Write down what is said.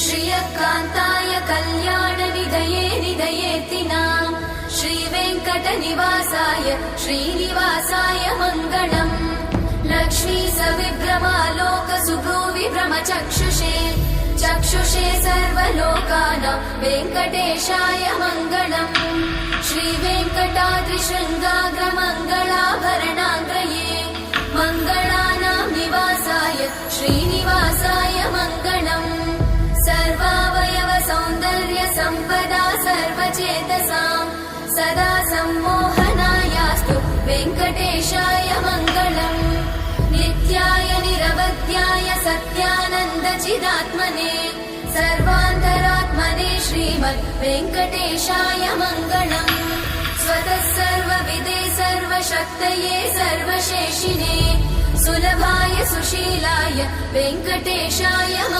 श्रियकान्ताय कल्याणनिधये निधयेतिनाम् श्रीवेङ्कटनिवासाय श्रीनिवासाय मङ्गलम् लक्ष्मी सविभ्रमालोकसुभ्रूविभ्रमचक्षुषे चक्षुषे सर्वलोकानां वेङ्कटेशाय मङ्गलम् श्रीवेङ्कटाद्रिशृङ्गाग्रमङ्गलाभरणाङ्गये मङ्गलानां निवासाय श्रीनिवासाय मङ्गलम् सर्वावयव सौन्दर्य सम्पदा सर्वचेतसां सदा सम्मोहनायास्तु वेङ्कटेशाय मङ्गलम् नित्याय निरवध्याय सत्यानन्दचिदात्मने सर्वान्तरात्मने श्रीमद् वेङ्कटेशाय मङ्गलम् स्वतः सर्वविदे सर्वशक्तये सर्वशेषिने सुलभाय सुशीलाय वेङ्कटेशाय मङ्गलम्।